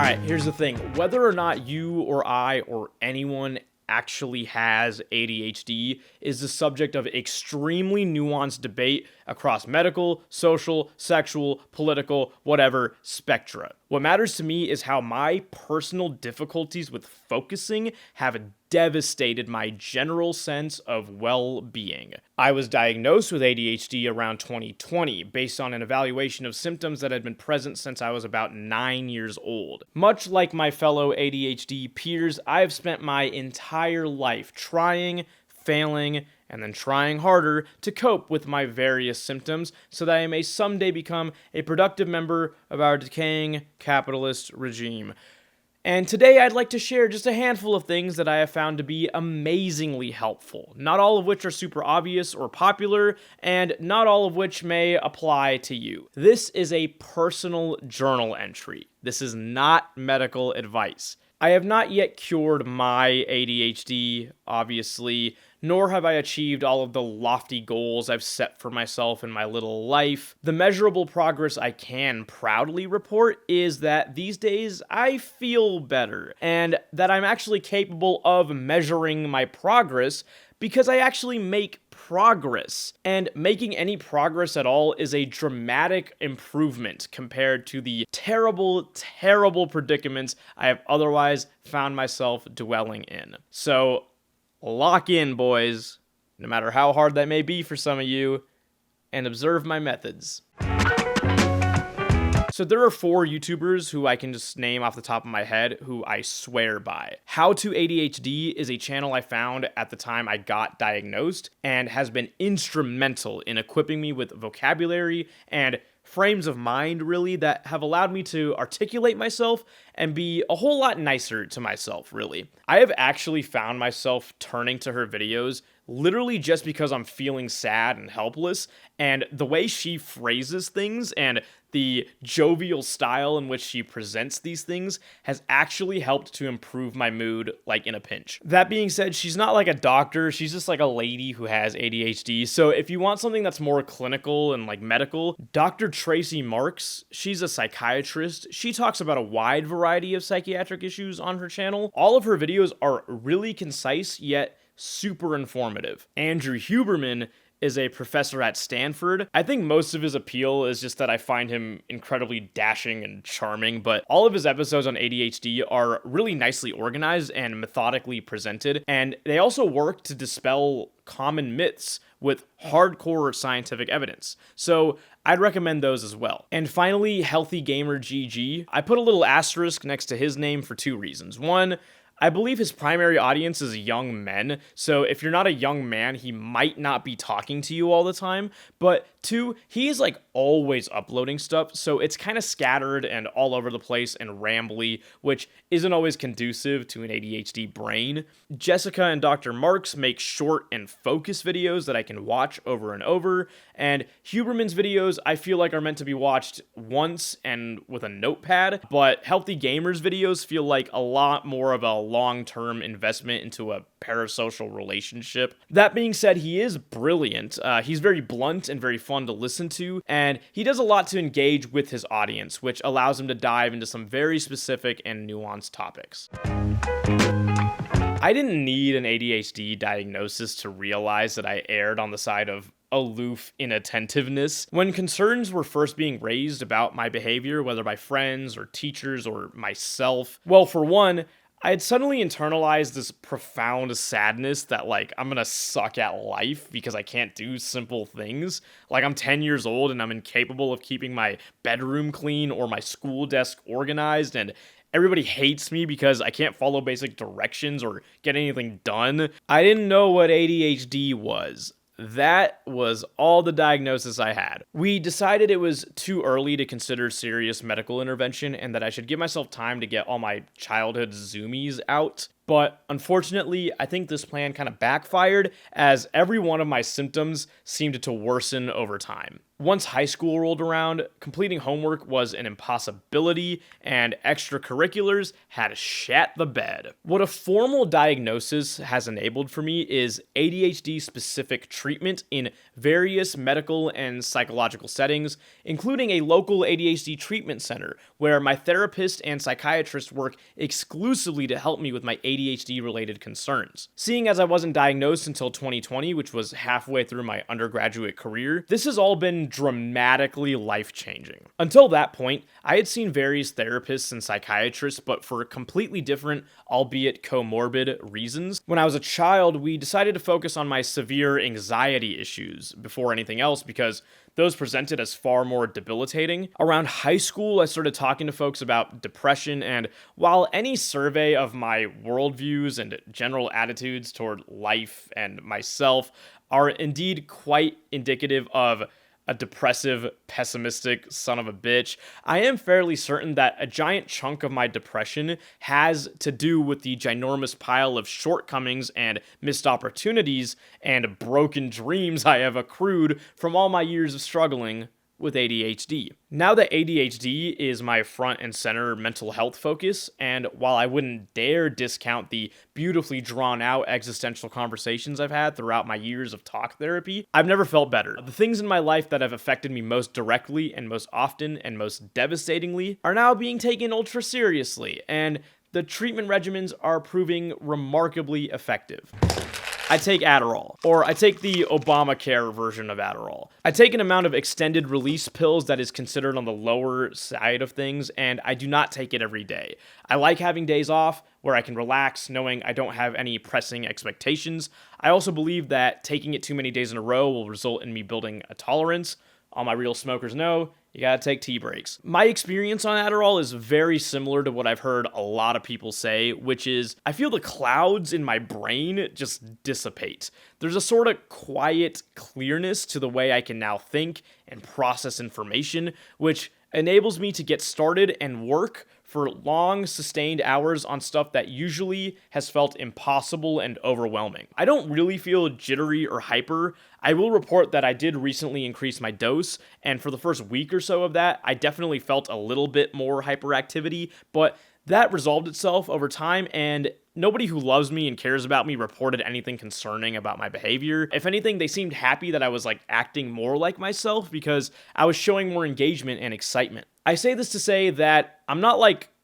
Alright, here's the thing. Whether or not you or I or anyone actually has ADHD is the subject of extremely nuanced debate across medical, social, sexual, political, whatever spectra. What matters to me is how my personal difficulties with focusing have devastated my general sense of well-being. I was diagnosed with ADHD around 2020 based on an evaluation of symptoms that had been present since I was about 9 years old. Much like my fellow ADHD peers, I have spent my entire life trying, failing, and then trying harder to cope with my various symptoms so that I may someday become a productive member of our decaying capitalist regime. And today I'd like to share just a handful of things that I have found to be amazingly helpful, not all of which are super obvious or popular, and not all of which may apply to you. This is a personal journal entry. This is not medical advice. I have not yet cured my ADHD, obviously, nor have I achieved all of the lofty goals I've set for myself in my little life. The measurable progress I can proudly report is that these days I feel better, and that I'm actually capable of measuring my progress because I actually make progress. And making any progress at all is a dramatic improvement compared to the terrible, terrible predicaments I have otherwise found myself dwelling in. So, lock in, boys, no matter how hard that may be for some of you, and observe my methods. So there are 4 YouTubers who I can just name off the top of my head who I swear by. How to ADHD is a channel I found at the time I got diagnosed and has been instrumental in equipping me with vocabulary and frames of mind, really, that have allowed me to articulate myself and be a whole lot nicer to myself, really. I have actually found myself turning to her videos literally just because I'm feeling sad and helpless, and the way she phrases things and the jovial style in which she presents these things has actually helped to improve my mood, like in a pinch. That being said, she's not like a doctor, she's just like a lady who has ADHD, so if you want something that's more clinical and like medical, Dr. Tracy Marks, she's a psychiatrist. She talks about a wide variety of psychiatric issues on her channel. All of her videos are really concise, yet super informative. Andrew Huberman is a professor at Stanford. I think most of his appeal is just that I find him incredibly dashing and charming, but all of his episodes on ADHD are really nicely organized and methodically presented, and they also work to dispel common myths with hardcore scientific evidence. So I'd recommend those as well. And finally, Healthy Gamer GG. I put a little asterisk next to his name for 2 reasons. One, I believe his primary audience is young men, so if you're not a young man, he might not be talking to you all the time, but 2, he is like always uploading stuff, so it's kind of scattered and all over the place and rambly, which isn't always conducive to an ADHD brain. Jessica and Dr. Marks make short and focused videos that I can watch over and over, and Huberman's videos I feel like are meant to be watched once and with a notepad, but Healthy Gamers videos feel like a lot more of a long-term investment into a parasocial relationship. That being said, he is brilliant. He's very blunt and very fun to listen to, and he does a lot to engage with his audience, which allows him to dive into some very specific and nuanced topics. I didn't need an ADHD diagnosis to realize that I erred on the side of aloof inattentiveness. When concerns were first being raised about my behavior, whether by friends or teachers or myself, well, for one, I had suddenly internalized this profound sadness that, like, I'm gonna suck at life because I can't do simple things. Like, I'm 10 years old and I'm incapable of keeping my bedroom clean or my school desk organized, and everybody hates me because I can't follow basic directions or get anything done. I didn't know what ADHD was. That was all the diagnosis I had. We decided it was too early to consider serious medical intervention and that I should give myself time to get all my childhood zoomies out. But unfortunately, I think this plan kind of backfired as every one of my symptoms seemed to worsen over time. Once high school rolled around, completing homework was an impossibility, and extracurriculars had shat the bed. What a formal diagnosis has enabled for me is ADHD-specific treatment in various medical and psychological settings, including a local ADHD treatment center, where my therapist and psychiatrist work exclusively to help me with my ADHD-related concerns. Seeing as I wasn't diagnosed until 2020, which was halfway through my undergraduate career, this has all been dramatically life-changing. Until that point, I had seen various therapists and psychiatrists, but for completely different, albeit comorbid, reasons. When I was a child, we decided to focus on my severe anxiety issues before anything else because those presented as far more debilitating. Around high school, I started talking to folks about depression, and while any survey of my worldviews and general attitudes toward life and myself are indeed quite indicative of a depressive, pessimistic son of a bitch, I am fairly certain that a giant chunk of my depression has to do with the ginormous pile of shortcomings and missed opportunities and broken dreams I have accrued from all my years of struggling with ADHD. Now that ADHD is my front and center mental health focus, and while I wouldn't dare discount the beautifully drawn out existential conversations I've had throughout my years of talk therapy, I've never felt better. The things in my life that have affected me most directly and most often and most devastatingly are now being taken ultra seriously, and the treatment regimens are proving remarkably effective. I take Adderall, or I take the Obamacare version of Adderall. I take an amount of extended release pills that is considered on the lower side of things, and I do not take it every day. I like having days off where I can relax, knowing I don't have any pressing expectations. I also believe that taking it too many days in a row will result in me building a tolerance. All my real smokers know, you gotta take tea breaks. My experience on Adderall is very similar to what I've heard a lot of people say, which is I feel the clouds in my brain just dissipate. There's a sort of quiet clearness to the way I can now think and process information, which enables me to get started and work for long, sustained hours on stuff that usually has felt impossible and overwhelming. I don't really feel jittery or hyper. I will report that I did recently increase my dose, and for the first week or so of that, I definitely felt a little bit more hyperactivity, but that resolved itself over time, and nobody who loves me and cares about me reported anything concerning about my behavior. If anything, they seemed happy that I was acting more like myself because I was showing more engagement and excitement. I say this to say that I'm not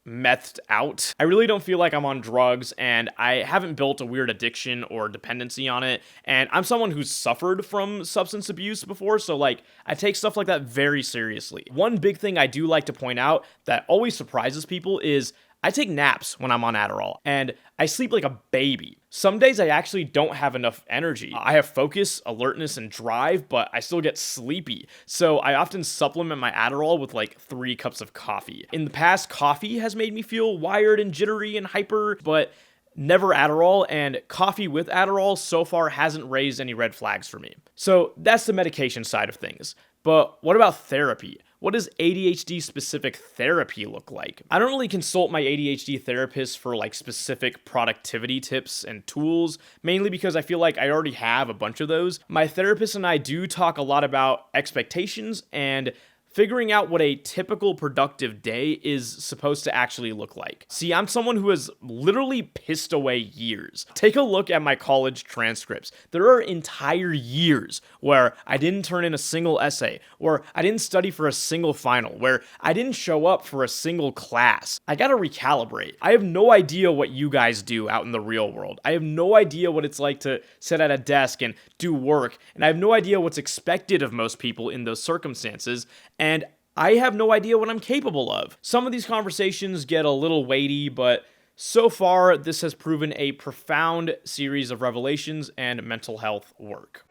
methed out. I really don't feel like I'm on drugs, and I haven't built a weird addiction or dependency on it, and I'm someone who's suffered from substance abuse before, so I take stuff like that very seriously. One big thing I do like to point out that always surprises people is I take naps when I'm on Adderall, and I sleep like a baby. Some days I actually don't have enough energy. I have focus, alertness, and drive, but I still get sleepy. So I often supplement my Adderall with 3 cups of coffee. In the past, coffee has made me feel wired and jittery and hyper, but never Adderall, and coffee with Adderall so far hasn't raised any red flags for me. So that's the medication side of things. But what about therapy? What does ADHD-specific therapy look like? I don't really consult my ADHD therapist for specific productivity tips and tools, mainly because I feel like I already have a bunch of those. My therapist and I do talk a lot about expectations and figuring out what a typical productive day is supposed to actually look like. See, I'm someone who has literally pissed away years. Take a look at my college transcripts. There are entire years where I didn't turn in a single essay, or I didn't study for a single final, where I didn't show up for a single class. I gotta recalibrate. I have no idea what you guys do out in the real world. I have no idea what it's like to sit at a desk and do work, and I have no idea what's expected of most people in those circumstances, and I have no idea what I'm capable of. Some of these conversations get a little weighty, but so far this has proven a profound series of revelations and mental health work.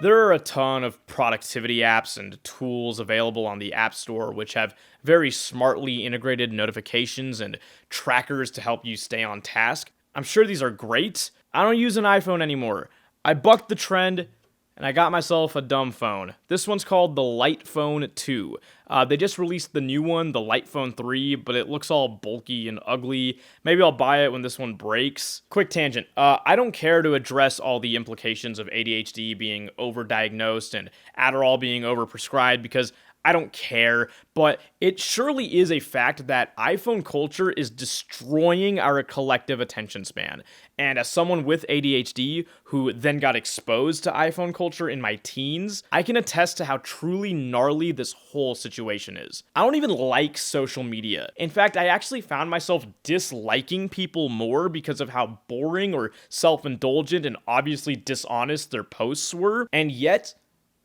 There are a ton of productivity apps and tools available on the App Store which have very smartly integrated notifications and trackers to help you stay on task. I'm sure these are great. I don't use an iPhone anymore. I bucked the trend, and I got myself a dumb phone. This one's called the Light Phone 2. They just released the new one, the Light Phone 3, but it looks all bulky and ugly. Maybe I'll buy it when this one breaks. Quick tangent. I don't care to address all the implications of ADHD being overdiagnosed and Adderall being overprescribed because I don't care, but it surely is a fact that iPhone culture is destroying our collective attention span. And as someone with ADHD who then got exposed to iPhone culture in my teens, I can attest to how truly gnarly this whole situation is. I don't even like social media. In fact, I actually found myself disliking people more because of how boring or self-indulgent and obviously dishonest their posts were. And yet,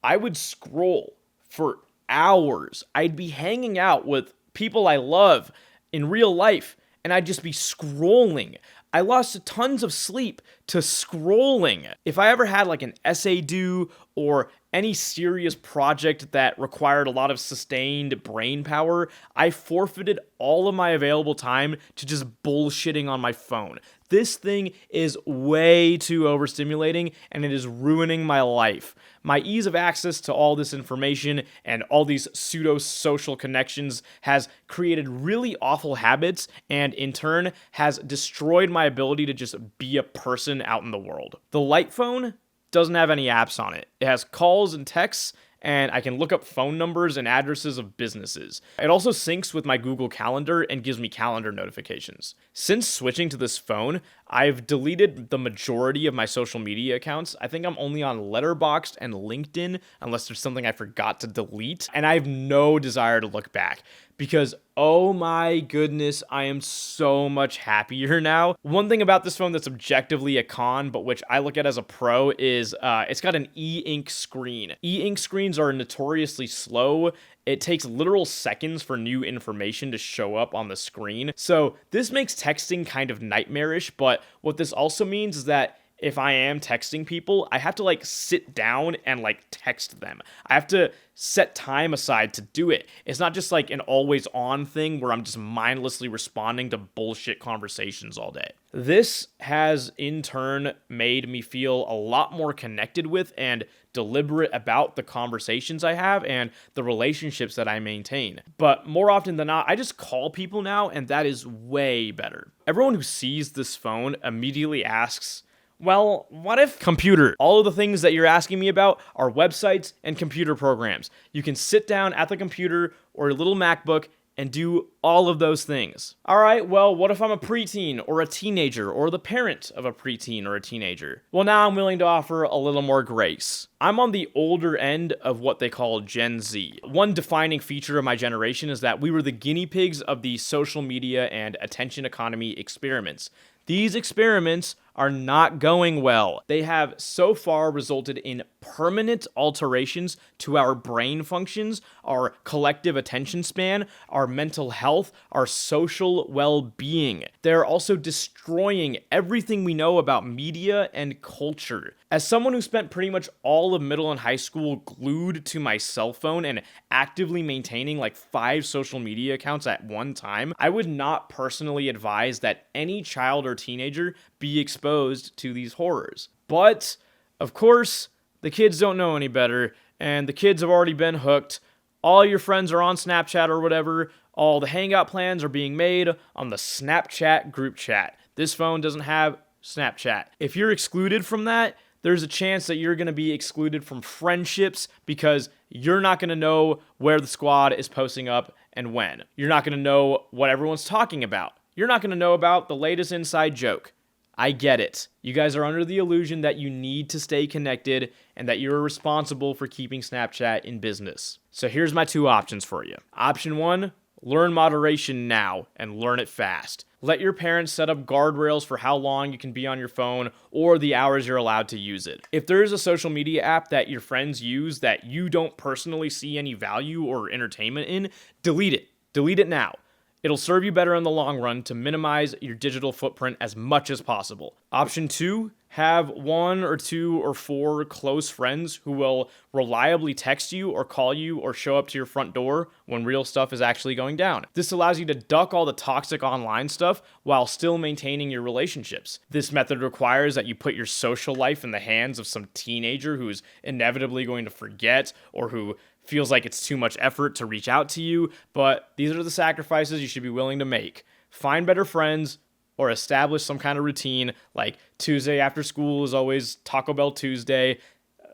I would scroll for hours. I'd be hanging out with people I love in real life, and I'd just be scrolling. I lost tons of sleep to scrolling. If I ever had like an essay due or any serious project that required a lot of sustained brain power, I forfeited all of my available time to just bullshitting on my phone. This thing is way too overstimulating, and it is ruining my life. My ease of access to all this information and all these pseudo-social connections has created really awful habits and, in turn, has destroyed my ability to just be a person out in the world. The Light Phone doesn't have any apps on it. It has calls and texts, and I can look up phone numbers and addresses of businesses. It also syncs with my Google Calendar and gives me calendar notifications. Since switching to this phone, I've deleted the majority of my social media accounts. I think I'm only on Letterboxd and LinkedIn, unless there's something I forgot to delete, and I have no desire to look back. Because, oh my goodness, I am so much happier now. One thing about this phone that's objectively a con, but which I look at as a pro, is it's got an e-ink screen. E-ink screens are notoriously slow. It takes literal seconds for new information to show up on the screen. So this makes texting kind of nightmarish, but what this also means is that if I am texting people, I have to like sit down and like text them. I have to set time aside to do it. It's not just like an always on thing where I'm just mindlessly responding to bullshit conversations all day. This has in turn made me feel a lot more connected with and deliberate about the conversations I have and the relationships that I maintain. But more often than not, I just call people now, and that is way better. Everyone who sees this phone immediately asks, well, what if computer? All of the things that you're asking me about are websites and computer programs. You can sit down at the computer or a little MacBook and do all of those things. All right, well, what if I'm a preteen or a teenager or the parent of a preteen or a teenager? Well, now I'm willing to offer a little more grace. I'm on the older end of what they call Gen Z. One defining feature of my generation is that we were the guinea pigs of the social media and attention economy experiments. These experiments are not going well. They have so far resulted in permanent alterations to our brain functions, our collective attention span, our mental health, our social well-being. They're also destroying everything we know about media and culture. As someone who spent pretty much all of middle and high school glued to my cell phone and actively maintaining like 5 social media accounts at one time, I would not personally advise that any child or teenager be exposed to these horrors. But, of course, the kids don't know any better, and the kids have already been hooked. All your friends are on Snapchat or whatever. All the hangout plans are being made on the Snapchat group chat. This phone doesn't have Snapchat. If you're excluded from that, there's a chance that you're going to be excluded from friendships because you're not going to know where the squad is posting up and when. You're not going to know what everyone's talking about. You're not going to know about the latest inside joke. I get it. You guys are under the illusion that you need to stay connected and that you're responsible for keeping Snapchat in business. So here's my 2 options for you. Option 1, learn moderation now and learn it fast. Let your parents set up guardrails for how long you can be on your phone or the hours you're allowed to use it. If there is a social media app that your friends use that you don't personally see any value or entertainment in, delete it. Delete it now. It'll serve you better in the long run to minimize your digital footprint as much as possible. Option 2, have 1 or 2 or 4 close friends who will reliably text you or call you or show up to your front door when real stuff is actually going down. This allows you to duck all the toxic online stuff while still maintaining your relationships. This method requires that you put your social life in the hands of some teenager who's inevitably going to forget or who feels like it's too much effort to reach out to you, but these are the sacrifices you should be willing to make. Find better friends, or establish some kind of routine, like Tuesday after school is always Taco Bell Tuesday.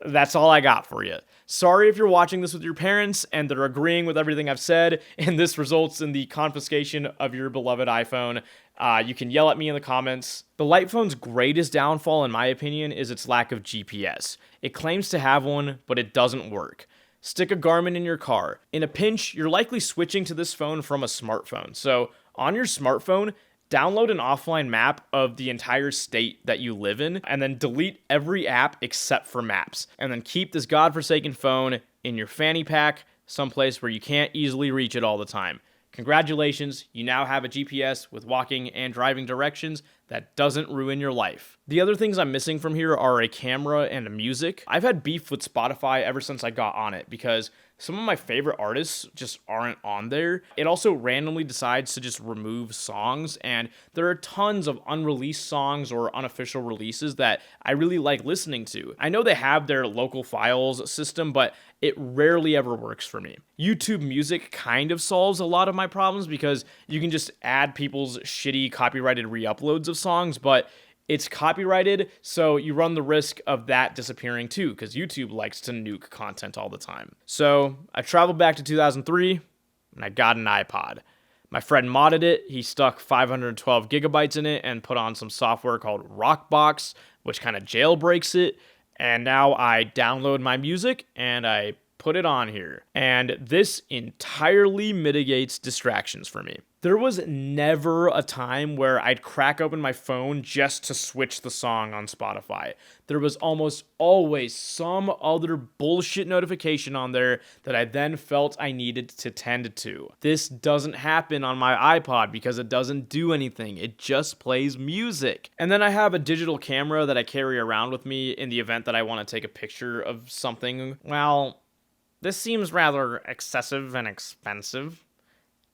That's all I got for you. Sorry if you're watching this with your parents and they're agreeing with everything I've said, and this results in the confiscation of your beloved iPhone. You can yell at me in the comments. The light phone's greatest downfall, in my opinion, is its lack of GPS. It claims to have one, but it doesn't work. Stick a Garmin in your car. In a pinch, you're likely switching to this phone from a smartphone. So on your smartphone, download an offline map of the entire state that you live in, and then delete every app except for maps. And then keep this godforsaken phone in your fanny pack, someplace where you can't easily reach it all the time. Congratulations, you now have a GPS with walking and driving directions that doesn't ruin your life. The other things I'm missing from here are a camera and a music. I've had beef with Spotify ever since I got on it because some of my favorite artists just aren't on there. It also randomly decides to just remove songs, and there are tons of unreleased songs or unofficial releases that I really like listening to. I know they have their local files system, but it rarely ever works for me. YouTube Music kind of solves a lot of my problems because you can just add people's shitty copyrighted re-uploads of songs, but it's copyrighted, so you run the risk of that disappearing too, because YouTube likes to nuke content all the time. So I traveled back to 2003, and I got an iPod. My friend modded it. He stuck 512 gigabytes in it and put on some software called Rockbox, which kind of jailbreaks it. And now I download my music and I put it on here. And this entirely mitigates distractions for me. There was never a time where I'd crack open my phone just to switch the song on Spotify. There was almost always some other bullshit notification on there that I then felt I needed to tend to. This doesn't happen on my iPod because it doesn't do anything. It just plays music. And then I have a digital camera that I carry around with me in the event that I want to take a picture of something. Well, this seems rather excessive and expensive.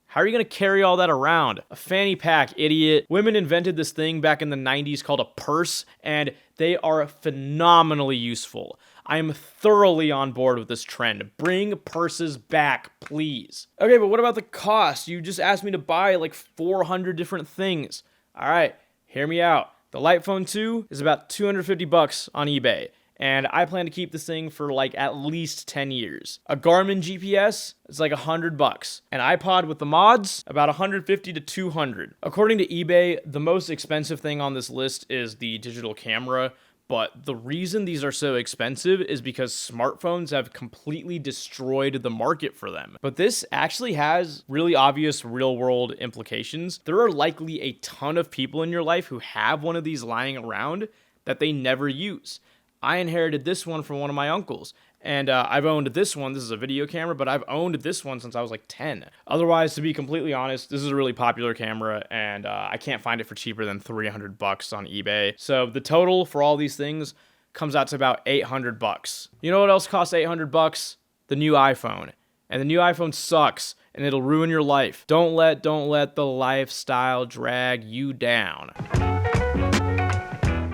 How are you going to carry all that around? A fanny pack, idiot. Women invented this thing back in the 90s called a purse, and they are phenomenally useful. I am thoroughly on board with this trend. Bring purses back, please. Okay, but what about the cost? You just asked me to buy like 400 different things. All right, hear me out. The Light Phone 2 is about $250 on eBay. And I plan to keep this thing for like at least 10 years. A Garmin GPS is like $100. An iPod with the mods, about $150 to $200. According to eBay, the most expensive thing on this list is the digital camera. But the reason these are so expensive is because smartphones have completely destroyed the market for them. But this actually has really obvious real-world implications. There are likely a ton of people in your life who have one of these lying around that they never use. I inherited this one from one of my uncles, and I've owned this one. This is a video camera, but I've owned this one since I was like 10. Otherwise, to be completely honest, this is a really popular camera, and I can't find it for cheaper than $300 on eBay. So the total for all these things comes out to about $800. You know what else costs $800? The new iPhone. And the new iPhone sucks, and it'll ruin your life. Don't let the lifestyle drag you down.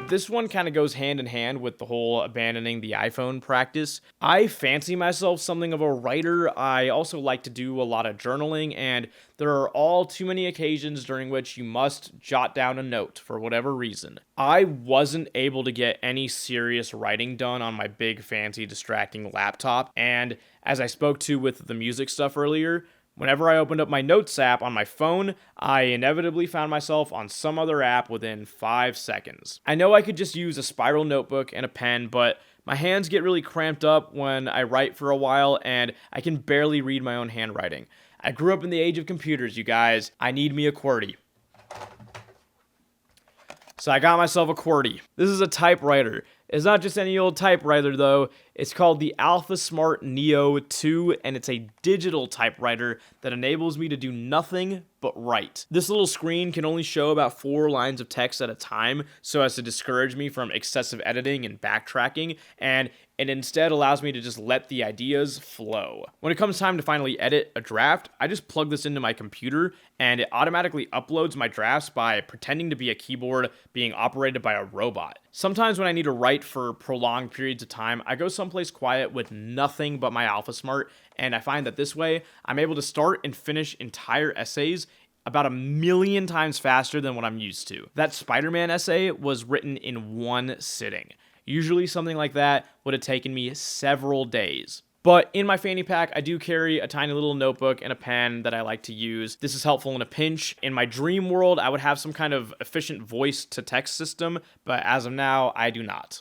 This one kind of goes hand in hand with the whole abandoning the iPhone practice. I fancy myself something of a writer. I also like to do a lot of journaling, and there are all too many occasions during which you must jot down a note for whatever reason. I wasn't able to get any serious writing done on my big, fancy, distracting laptop, and as I spoke to with the music stuff earlier, whenever I opened up my Notes app on my phone, I inevitably found myself on some other app within 5 seconds. I know I could just use a spiral notebook and a pen, but my hands get really cramped up when I write for a while, and I can barely read my own handwriting. I grew up in the age of computers, you guys. I need me a QWERTY. So I got myself a QWERTY. This is a typewriter. It's not just any old typewriter though. It's called the Alpha Smart Neo 2, and it's a digital typewriter that enables me to do nothing but write. This little screen can only show about 4 lines of text at a time, so as to discourage me from excessive editing and backtracking, and it instead allows me to just let the ideas flow. When it comes time to finally edit a draft, I just plug this into my computer and it automatically uploads my drafts by pretending to be a keyboard being operated by a robot. Sometimes when I need to write for prolonged periods of time, I go someplace quiet with nothing but my AlphaSmart, and I find that this way, I'm able to start and finish entire essays about 1,000,000 times faster than what I'm used to. That Spider-Man essay was written in one sitting. Usually something like that would have taken me several days. But in my fanny pack, I do carry a tiny little notebook and a pen that I like to use. This is helpful in a pinch. In my dream world, I would have some kind of efficient voice-to-text system, but as of now, I do not.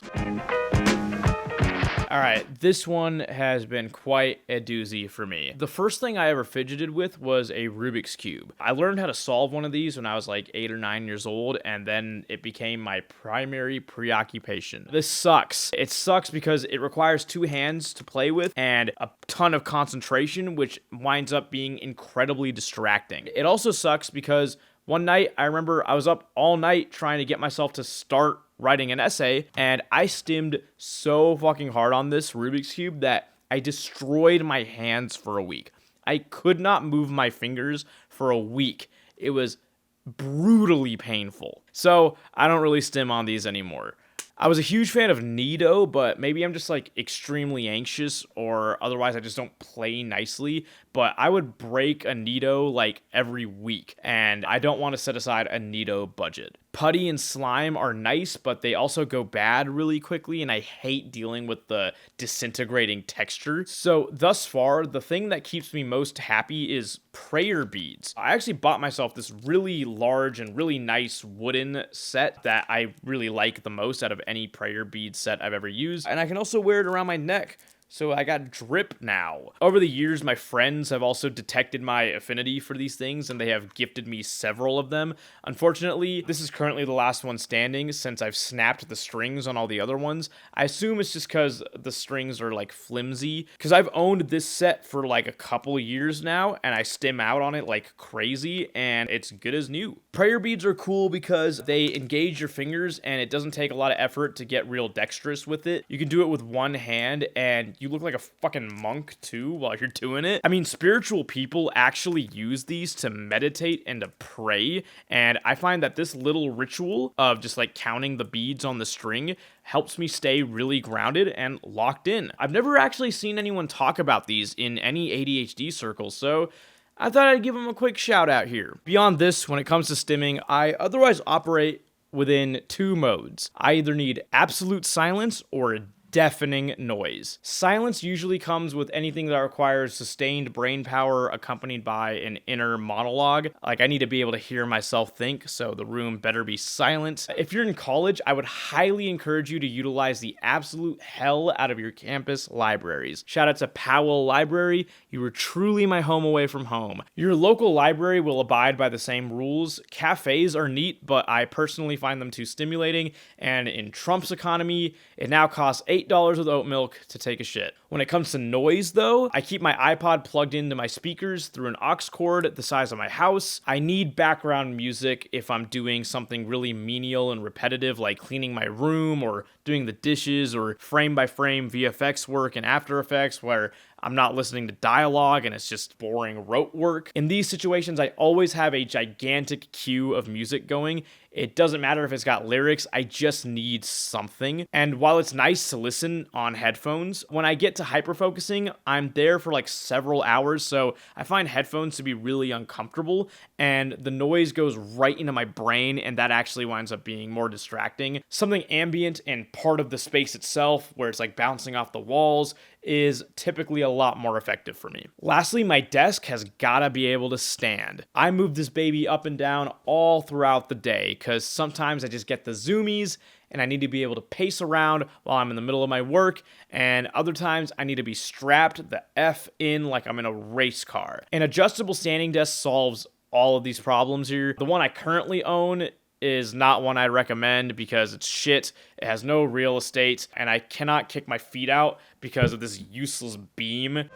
All right, this one has been quite a doozy for me. The first thing I ever fidgeted with was a Rubik's Cube. I learned how to solve one of these when I was like 8 or 9 years old, and then it became my primary preoccupation. This sucks. It sucks because it requires 2 hands to play with and a ton of concentration, which winds up being incredibly distracting. It also sucks because one night, I remember I was up all night trying to get myself to start writing an essay, and I stimmed so fucking hard on this Rubik's Cube that I destroyed my hands for a week. I could not move my fingers for a week. It was brutally painful. So I don't really stim on these anymore. I was a huge fan of Nido, but maybe I'm just like extremely anxious or otherwise I just don't play nicely. But I would break a Nido like every week, and I don't want to set aside a Nido budget. Putty and slime are nice, but they also go bad really quickly, and I hate dealing with the disintegrating texture. So thus far, the thing that keeps me most happy is prayer beads. I actually bought myself this really large and really nice wooden set that I really like the most out of any prayer bead set I've ever used, and I can also wear it around my neck. So I got drip now. Over the years, my friends have also detected my affinity for these things, and they have gifted me several of them. Unfortunately, this is currently the last one standing since I've snapped the strings on all the other ones. I assume it's just because the strings are like flimsy, because I've owned this set for like a couple years now, and I stim out on it like crazy, and it's good as new. Prayer beads are cool because they engage your fingers, and it doesn't take a lot of effort to get real dexterous with it. You can do it with one hand, and you look like a fucking monk too while you're doing it. I mean, spiritual people actually use these to meditate and to pray, and I find that this little ritual of just like counting the beads on the string helps me stay really grounded and locked in. I've never actually seen anyone talk about these in any ADHD circles, so I thought I'd give them a quick shout out here. Beyond this, when it comes to stimming, I otherwise operate within 2 modes. I either need absolute silence or a deafening noise. Silence usually comes with anything that requires sustained brain power accompanied by an inner monologue. Like I need to be able to hear myself think, so the room better be silent. If you're in college, I would highly encourage you to utilize the absolute hell out of your campus libraries. Shout out to Powell Library. You are truly my home away from home. Your local library will abide by the same rules. Cafes are neat, but I personally find them too stimulating, and in Trump's economy, it now costs $8 with oat milk to take a shit. When it comes to noise, though, I keep my iPod plugged into my speakers through an aux cord the size of my house. I need background music if I'm doing something really menial and repetitive, like cleaning my room or doing the dishes or frame-by-frame VFX work in After Effects, where I'm not listening to dialogue and it's just boring rote work. In these situations, I always have a gigantic queue of music going. It doesn't matter if it's got lyrics, I just need something. And while it's nice to listen on headphones, when I get to hyperfocusing, I'm there for like several hours, so I find headphones to be really uncomfortable, and the noise goes right into my brain, and that actually winds up being more distracting. Something ambient and part of the space itself, where it's like bouncing off the walls, is typically a lot more effective for me. Lastly, my desk has gotta be able to stand. I move this baby up and down all throughout the day, because sometimes I just get the zoomies and I need to be able to pace around while I'm in the middle of my work, and other times I need to be strapped the F in like I'm in a race car. An adjustable standing desk solves all of these problems here. The one I currently own is not one I'd recommend because it's shit. It has no real estate, and I cannot kick my feet out because of this useless beam.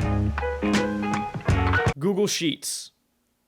Google Sheets.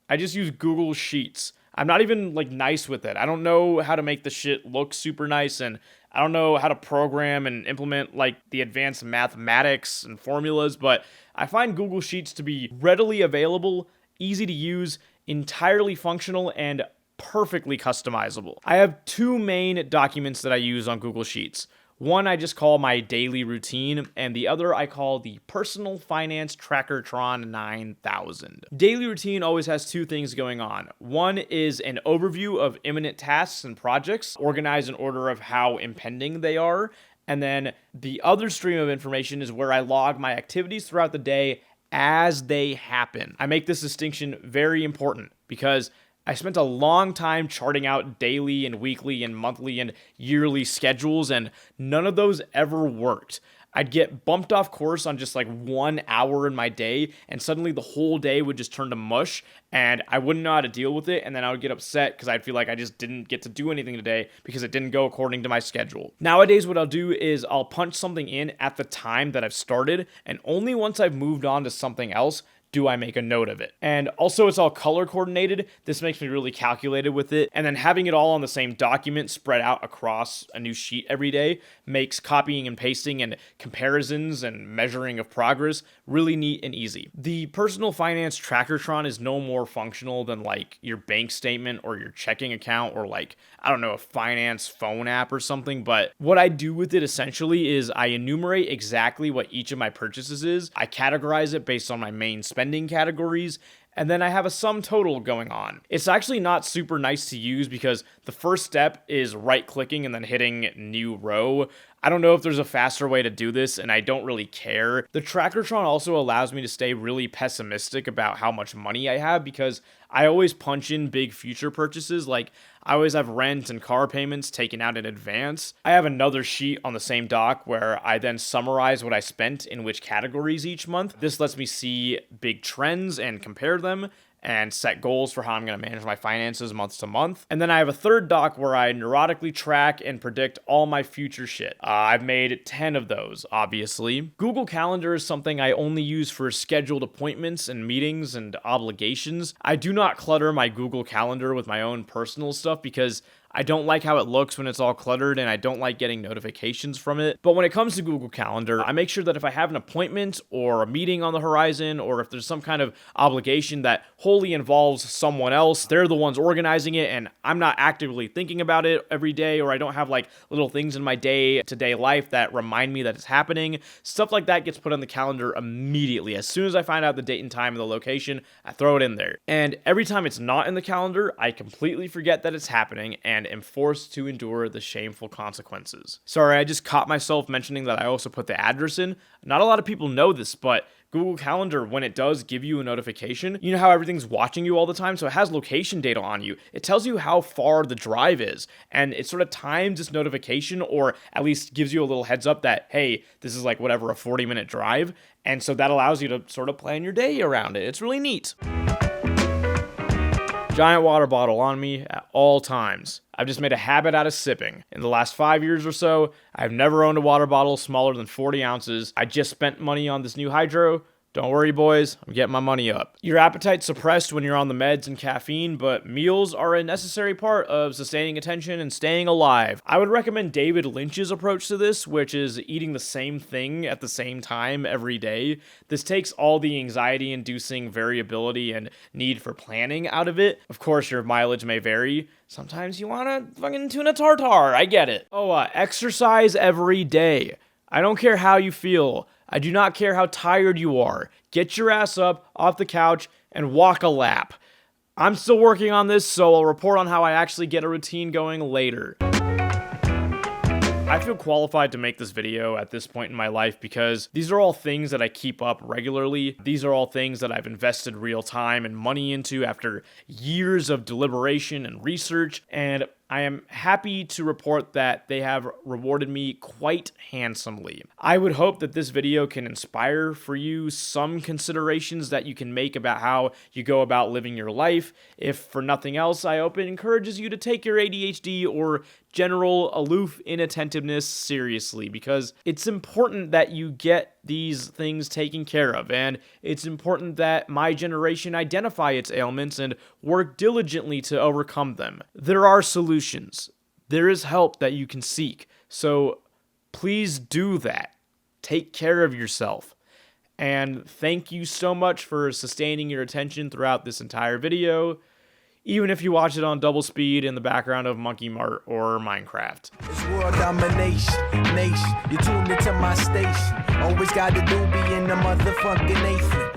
I just use Google Sheets. I'm not even like nice with it. I don't know how to make the shit look super nice, and I don't know how to program and implement like the advanced mathematics and formulas, but I find Google Sheets to be readily available, easy to use, entirely functional, and perfectly customizable. I have two main documents that I use on Google Sheets. One I just call my daily routine, and the other I call the Personal Finance Trackertron 9000. Daily routine always has two things going on. One is an overview of imminent tasks and projects, organized in order of how impending they are. And then the other stream of information is where I log my activities throughout the day as they happen. I make this distinction very important because I spent a long time charting out daily and weekly and monthly and yearly schedules, and none of those ever worked. I'd get bumped off course on just like 1 hour in my day, and suddenly the whole day would just turn to mush, and I wouldn't know how to deal with it, and then I would get upset because I'd feel like I just didn't get to do anything today because it didn't go according to my schedule. Nowadays, what I'll do is I'll punch something in at the time that I've started, and only once I've moved on to something else do I make a note of it. And also it's all color coordinated. This makes me really calculated with it. And then having it all on the same document spread out across a new sheet every day makes copying and pasting and comparisons and measuring of progress really neat and easy. The Personal Finance Trackertron is no more functional than like your bank statement or your checking account or like, I don't know, a finance phone app or something. But what I do with it essentially is I enumerate exactly what each of my purchases is. I categorize it based on my main spending categories, and then I have a sum total going on. It's actually not super nice to use because the first step is right-clicking and then hitting new row. I don't know if there's a faster way to do this, and I don't really care. The Trackertron also allows me to stay really pessimistic about how much money I have because I always punch in big future purchases, like I always have rent and car payments taken out in advance. I have another sheet on the same doc where I then summarize what I spent in which categories each month. This lets me see big trends and compare them and set goals for how I'm going to manage my finances month to month. And then I have a third doc where I neurotically track and predict all my future shit. I've made 10 of those, obviously. Google Calendar is something I only use for scheduled appointments and meetings and obligations. I do not clutter my Google Calendar with my own personal stuff because I don't like how it looks when it's all cluttered, and I don't like getting notifications from it. But when it comes to Google Calendar, I make sure that if I have an appointment or a meeting on the horizon, or if there's some kind of obligation that wholly involves someone else, they're the ones organizing it, and I'm not actively thinking about it every day, or I don't have like little things in my day-to-day life that remind me that it's happening. Stuff like that gets put on the calendar immediately. As soon as I find out the date and time and the location, I throw it in there. And every time it's not in the calendar, I completely forget that it's happening, and am forced to endure the shameful consequences. Sorry, I just caught myself mentioning that I also put the address in. Not a lot of people know this, but Google Calendar, when it does give you a notification, you know how everything's watching you all the time, so it has location data on you. It tells you how far the drive is, and it sort of times this notification, or at least gives you a little heads up that, hey, this is like whatever, a 40-minute drive, and so that allows you to sort of plan your day around it. It's really neat. Giant water bottle on me at all times. I've just made a habit out of sipping. In the last 5 years or so, I've never owned a water bottle smaller than 40 ounces. I just spent money on this new hydro. Don't worry, boys, I'm getting my money up. Your appetite's suppressed when you're on the meds and caffeine, but meals are a necessary part of sustaining attention and staying alive. I would recommend David Lynch's approach to this, which is eating the same thing at the same time every day. This takes all the anxiety-inducing variability and need for planning out of it. Of course, your mileage may vary. Sometimes you want a fucking tuna tartare, I get it. Exercise every day. I don't care how you feel. I do not care how tired you are. Get your ass up off the couch and walk a lap. I'm still working on this, so I'll report on how I actually get a routine going later. I feel qualified to make this video at this point in my life because these are all things that I keep up regularly. These are all things that I've invested real time and money into after years of deliberation and research, and I am happy to report that they have rewarded me quite handsomely. I would hope that this video can inspire for you some considerations that you can make about how you go about living your life. If for nothing else, I hope it encourages you to take your ADHD or general aloof inattentiveness seriously, because it's important that you get these things taken care of, and it's important that my generation identify its ailments and work diligently to overcome them. There are solutions. There is help that you can seek, so please do that. Take care of yourself. And thank you so much for sustaining your attention throughout this entire video, even if you watch it on double speed in the background of Monkey Mart or Minecraft. It's world domination, nation. You tuned into my station. Always got to do be in the motherfucking nation.